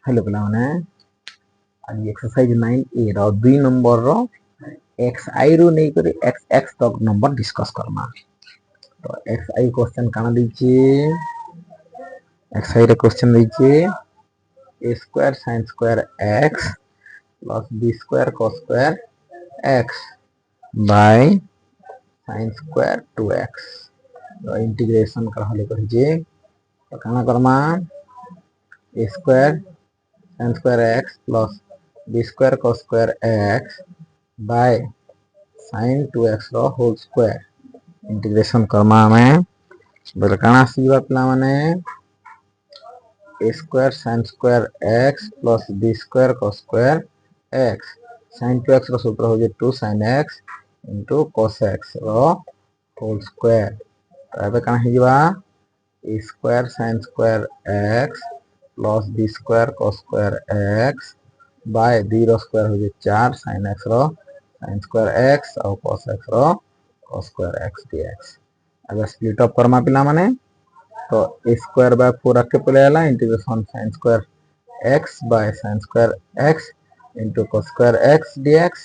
Hello पिला माने आज एक्सरसाइज 9 ए रो 2 नंबर रो xi रो नै करी x तक नंबर डिस्कस करना। तो xi क्वेश्चन काना दीची xi रे क्वेश्चन दीची a square sin square x plus b square cos square x by sin square 2x। तो इंटीग्रेशन कर हले कहि जे तो काना करमा a square sin square x plus b square cos square x by sin 2x रो होल स्क्वायर इंटीग्रेशन करमा हमें बोले काना सीवा पिला माने a square sin square x plus b square cos square x sin 2x रो सूत्र हो जे 2 sin x into cos x रो होल स्क्वायर। तो एबे काना हिजवा a square sin square x plus b square cos square x by 0 square हो जे 4 sin x रो sin स्क्वायर x और cos x रो cos स्क्वायर x dx। अगर स्प्लिट अप करमा पिला माने तो a स्क्वायर बाय 4 रख के पले आला integration sin square x by sin square x into cos square x dx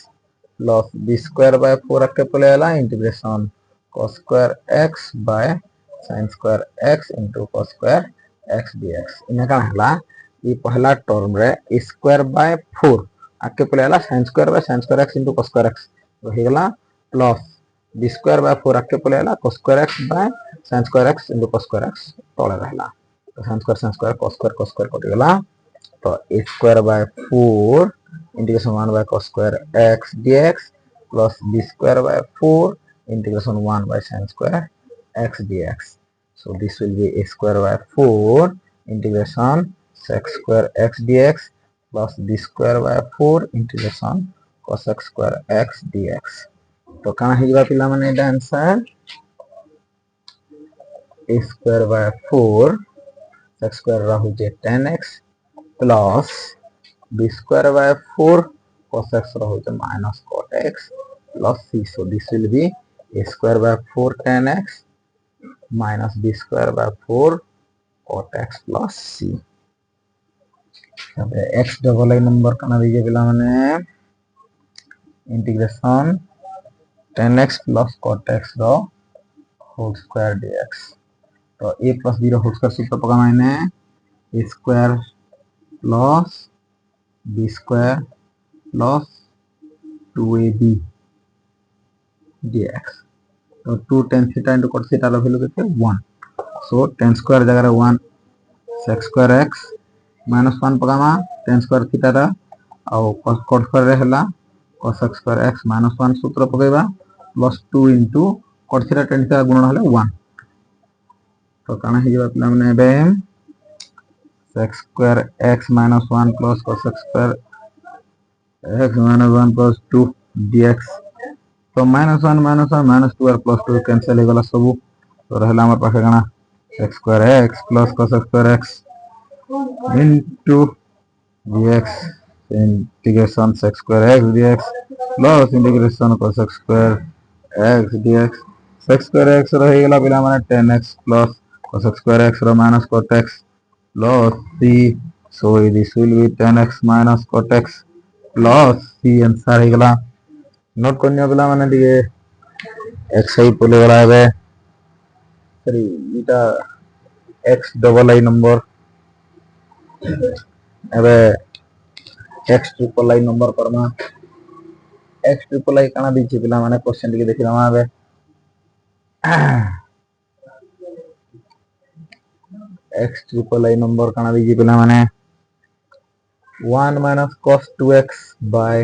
plus b square by 4 रख के पले आला integration cos square x by sin square x into cos square x dx। इने का हला ये पहला टर्म रे स्क्वायर बाय 4 आके पले आला sin square by sin square x into cos square x तो हेगला प्लस b स्क्वायर बाय 4 आके पले आला cos square x by sin square x into cos square x तळे रहला। तो sin स्क्वायर cos स्क्वायर कटि गेला तो a square by 4 integration 1 by cos square x dx plus b square by 4 integration 1 by sin square x dx। So this will be a square by 4 integration sec square x dx plus b square by 4 integration cos x square x dx। तो कहाँ हिजवा पिला माने एटा answer a square by 4 sec square रहु जे 10x plus b square by 4 cos x रहु जे minus cot x plus c। So this will be a square by 4 10x minus b square by 4 cot x plus c। अब x double I number कना दीजिए पिला माने integration 10x plus cot x रो whole square dx। तो a plus b रो whole square सूत्र पका माने a square plus b square plus 2ab dx। तो 2 tan theta into cot theta रो वैल्यू कितने 1। सो tan स्क्वायर जगह 1 sec स्क्वायर x माइनस 1 पकामा tan स्क्वायर थीटा रा और cot स्क्वायर रहला cos स्क्वायर x माइनस 1 सूत्र पकेबा plus 2 into cot theta tan theta गुणन हले 1। तो काना हिजवा पिला माने बे sec square x minus 1 plus cos square x minus 1 plus 2 dx। तो माइनस 1 माइनस 2 और प्लस 2 कैंसिल हो गला सब। तो रहला हमर पाखे काना sec square x plus cos square x into dx integration sec square x dx plus integration cos square x dx। sec square x रही गला बिना माने 10x plus cos square x रो minus cot x plus c। so this will be 10x minus cot x plus c answer रही गला note करनियो बिला माने दिए x आई पले गला है सॉरी इटा x डबल आई नंबर एबे x triple I number Karma x triple I काना दीची पिला माने क्वेश्चन के देखिला माबे x ट्रिपल आई नंबर काना दीची पिला माने 1 minus cos 2x by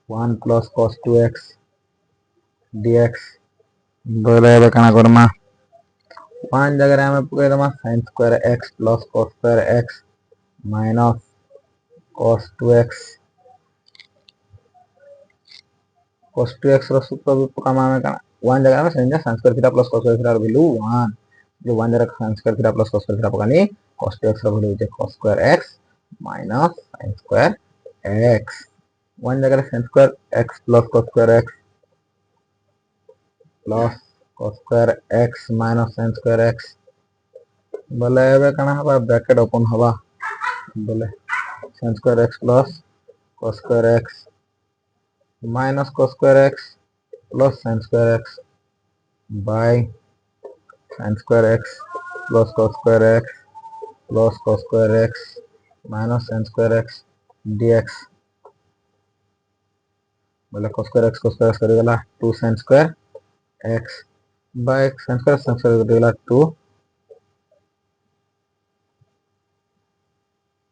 1 plus cos 2x dx। बोले एबे काना करमा 1 जगह में पके दमा sin square x plus cos square x minus cos 2x रो सूत्र भी पकामा में काना 1 जगह में sin square theta plus cos square theta value 1 जो 1 जगह sin square theta plus cos square theta पकानी cos 2x रो वैल्यू जे cos square x minus sin square x 1 जगह sin square x plus cos square x plus cos square x minus sin square x बोले एबे काना हबा bracket open हबा बोले sin square x plus cos square x minus cos square x plus sin square x by sin square x plus cos square x plus cos square x minus sin square x dx बोले cos square x करेगा 2 sin square x by sin square करेगा 2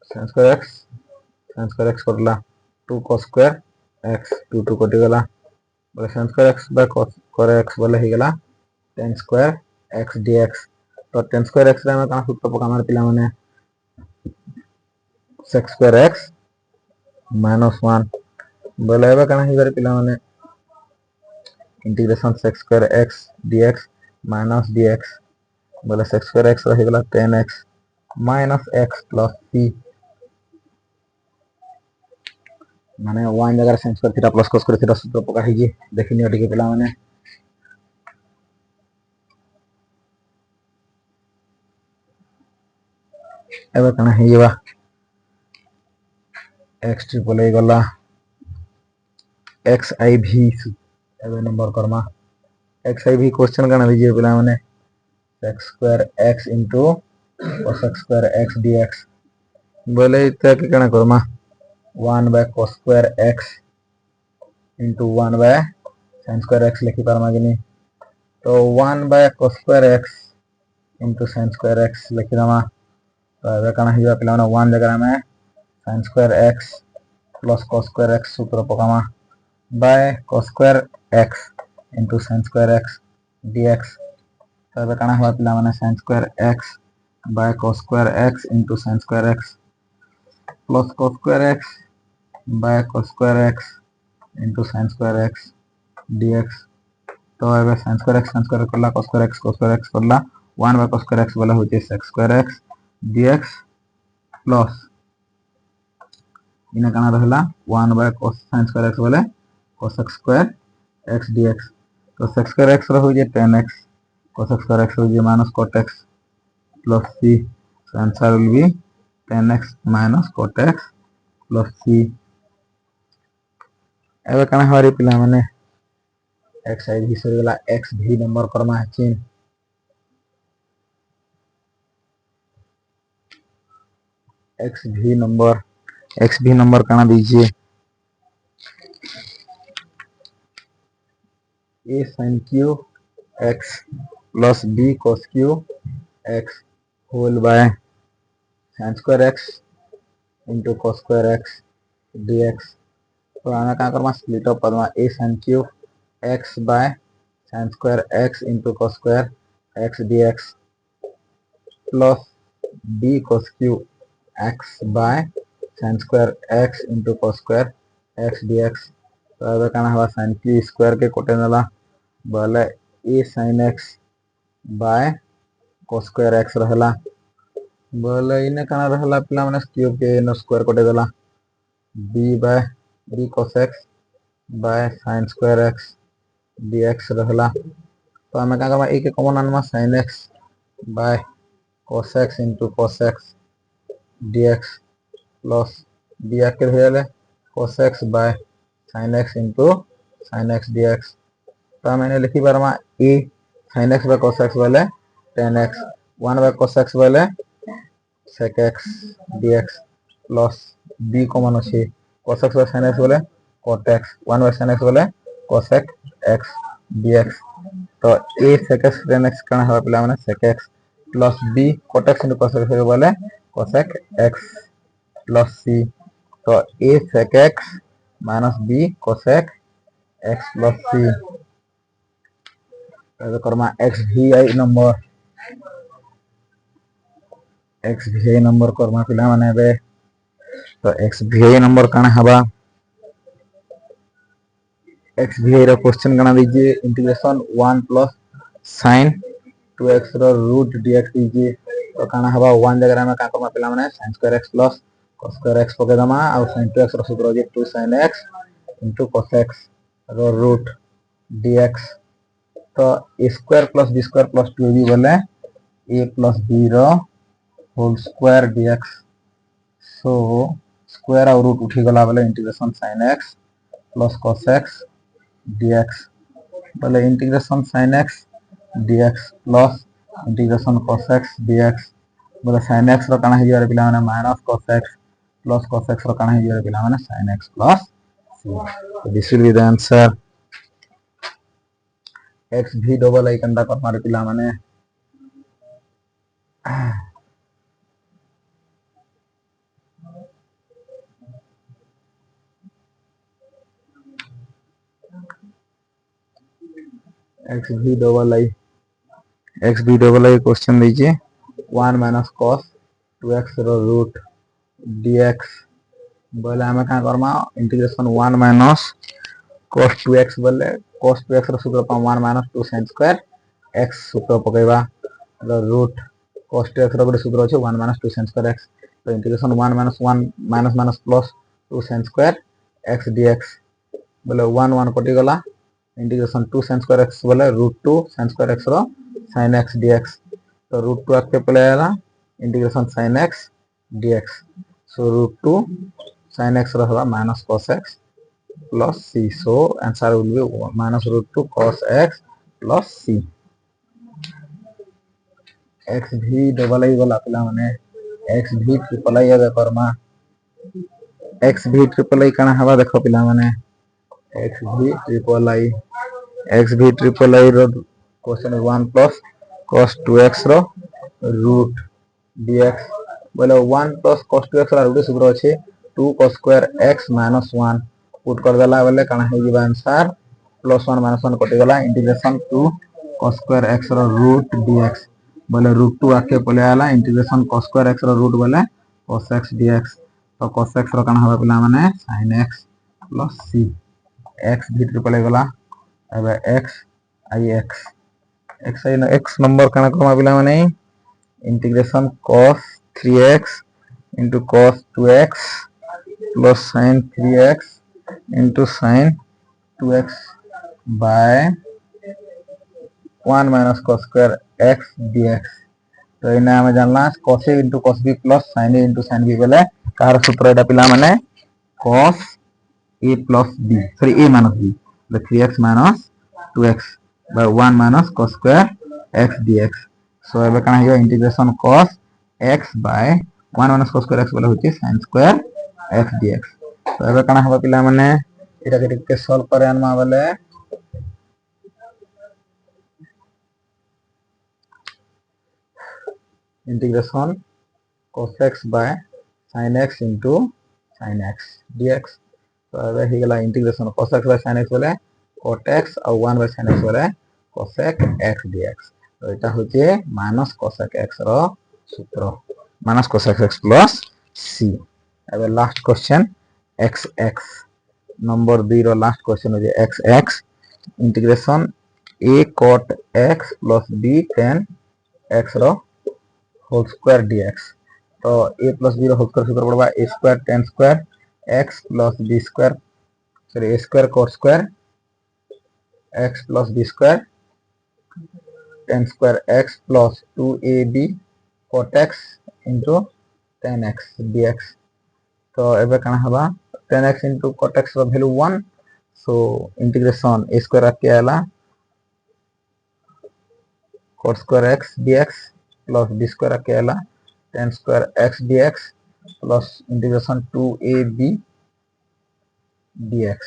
sin square x करला 2 cos square x 2 कटिगला बोले sin square x by cos square x बोले हिगला tan square x dx तो tan square x रे में कना सूत्र पका मार पिला माने sec square x minus 1 बोले एबे कना हिगर पिला माने integration sec square x dx minus dx बोले sec square x हिगला tan x minus x plus c माने 1 जगह sin square theta plus cos square theta सूत्र पका हिजी देखिनियो टिके पिला माने एबे कना हिजबा x ट्रिपल ए गला xiv एबे नंबर करमा xiv क्वेश्चन कना दीजिए पिला माने sec square x into cos square x dx बोले इतना के कना Karma 1 by cos square x into 1 by sin square x लिखी पारमा कि नहीं तो 1 by cos square x into sin square x लिखी दमा तो एबे कना हिजबा पिला माने 1 जगह में sin square x plus cos square x सूत्र पकामा by cos square x into sin square x dx तो एबे कना हुआ पिला माने sin square x by cos square x into sin square x plus cos square x by cos square x into sin square x dx तो एबे sin square x करला cos square x करला 1 by cos square x वाला होचे sec square x dx plus इना कना रहला 1 by cos sin square x वाले cos square x dx तो sec square x रहो जे tan x cos square x हो जे minus cot x plus c so answer will be tan x minus cot x plus c एबे कना हमारी पिला माने x आई भी सरी वाला x भी नंबर करमा है चिन x भी नंबर कना दीजिए a sin q x plus b cos q x whole by sin square x into cos square x dx तो हमें क्या करना स्प्लिट ऑफ करना a sin q x by sin square x into cos square x dx plus b cos q x by sin square x into cos square x dx तो अब कहना हुआ sin q square के कोटे नला बोले a sin x by cos square x रहला बोले इने कहना रहला पिला माने क्यूब के नो स्क्वायर कोटे देला b by b cos x by sin square x dx रहला तो हमें क्या करना a के common आनमा sin x by cos x into cos x dx plus b आके भेले cos x by sin x into sin x dx तो मैंने लिखी बारमा a sin x by cos x वाले tan x 1 by cos x वाले sec x dx plus b common अच्छी cos x by sin x वाले cot x 1 by sin x वाले cosec x dx तो a sec x tan x करना है पिला माने sec x plus b cot x into cos x वाले cosec x plus c तो a sec x minus b cosec x plus c तो Karma x भी आई number Karma पिला माने बे तो x भी आई नंबर कना हबा x भी आई रो क्वेश्चन कना दीजिए इंटीग्रेशन 1 plus sin 2x रो रूट dx दीजिए तो कना हबा 1 जगह में का करमा पिला माने sin square x plus cos square x पके दमा और sin 2x रो सूत्र हो 2 sin x into cos x रो रूट dx तो a square plus b square plus 2ab बोले a plus b रो whole square dx so square और रूट उठी गला बेले integration sin x plus cos x dx बोले integration sin x dx plus integration cos x dx बोले sin x रो काना हिजरे पिला माने minus cos x plus cos x रो काना हिजरे पिला माने sin x plus c. So this will be the answer. x v double I कंडा कर मारे पिला माने एक्स भी डबल आई क्वेश्चन दीजिए 1 माइनस cos 2x रो रूट dx बोले आमे का Karma integration 1 minus cos 2x बोले cos 2x रो सूत्र पा 1 माइनस 2 sin स्क्वायर x सूत्र पकेबा रो रूट cos 2x रो सूत्र अछि 1 माइनस 2 sin स्क्वायर x तो integration 1 minus 1 minus minus plus 2 sin square x dx बोले 1 1 कटि गला इंटीग्रेशन 2 sin स्क्वायर x बोले रूट 2 sin स्क्वायर x रो sin x dx तो रूट 2 आके पले आला integration sin x dx so root 2 sin x रहला minus cos x plus c so answer will be minus root 2 cos x plus c x भी double I वाला पिला माने x भी ट्रिपल आई आगे करमा x भी ट्रिपल आई कना हवा देखो पिला माने x भी ट्रिपल आई रो क्वेश्चन 1 प्लस cos 2x रो रूट dx बोले 1 प्लस cos 2x रो रूट सूत्र अछि 2 cos square x minus 1 put कर देला बोले कना हे जीवा आंसर प्लस 1 माइनस 1 कटि गला इंटीग्रेशन 2 cos स्क्वायर x रो रूट dx बोले रूट 2 आके पले आला इंटीग्रेशन cos स्क्वायर x रो रूट बोले cos x dx तो cos x रो कना हबा पिला माने sin x plus c x भी ट्रिपल गला अब x x नंबर कना कमा पिला माने integration cos 3x into cos 2x plus sin 3x into sin 2x by 1 minus cos square x dx तो इना हमें जानना cos a into cos b plus sin a into sin b बोले car सूत्र एटा पिला माने cos a plus b sorry a minus b the 3x minus 2x by 1 minus cos square x dx so एबे कना हियो integration cos x by 1 minus cos square x बोले होची sin square x dx तो एबे कना हबा पिला माने एटा के सॉल्व करे आनमा बोले integration cos x by sin x into sin x dx तो एबे ही गला integration cos x by sin x बोले cot x और 1 by sin x बोले cosec x dx तो एटा होचे माइनस cosec x रो सूत्र minus cosec x plus c एबे लास्ट क्वेश्चन x नंबर 2 रो लास्ट क्वेश्चन हो जे x integration a cot x plus b tan x रो होल स्क्वायर dx तो a plus b रो होल स्क्वायर सूत्र पड़बा a square tan square x plus b square sorry a square cot square x plus b square tan square x plus 2ab cot x into tan x dx तो एबे कना हबा tan x into cot x रो value 1 so integration a square आके आला cot square x dx plus b square आके आला tan square x dx plus integration 2ab dx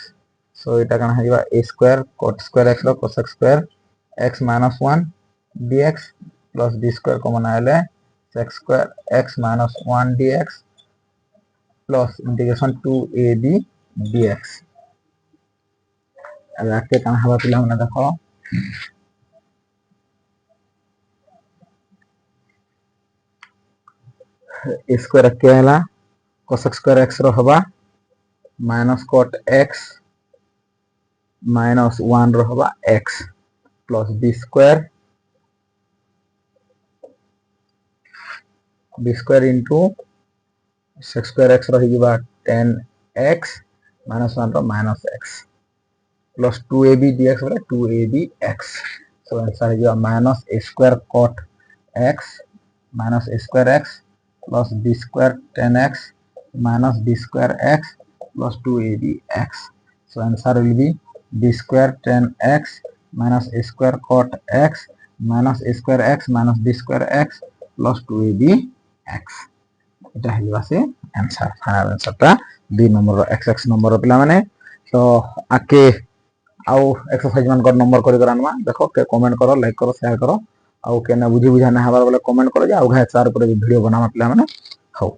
so एटा कना हिबा a square cot square x रो cosec square x minus 1 dx plus b square common आले sec square x minus 1 dx plus integration 2ab dx अब आके कना हबा पिला मने देखो स्क्वायर अकेला cosec square x रो हबा माइनस cot x माइनस 1 रो हबा x plus b square into sec square x रो हिबा tan x माइनस 1 रो minus x plus 2ab dx बोले 2ab x सो आंसर हिबा minus a square cot x minus a square x plus b square tan x minus b square x plus 2ab x. So answer will be b square tan x minus a square cot x minus a square x minus b square x plus 2ab x. এটা হইব আছে answer final आंसरটা B নম্বর x নম্বর পিলা মানে তো আকে আউ exercise মান কর নম্বর করে আনবা দেখো কে কমেন্ট করো লাইক করো শেয়ার করো আউ কে না বুঝি বুঝা না হবার বলে কমেন্ট করো যে আউ ঘায় চার উপরে ভিডিও বানাবা পিলা মানে হও।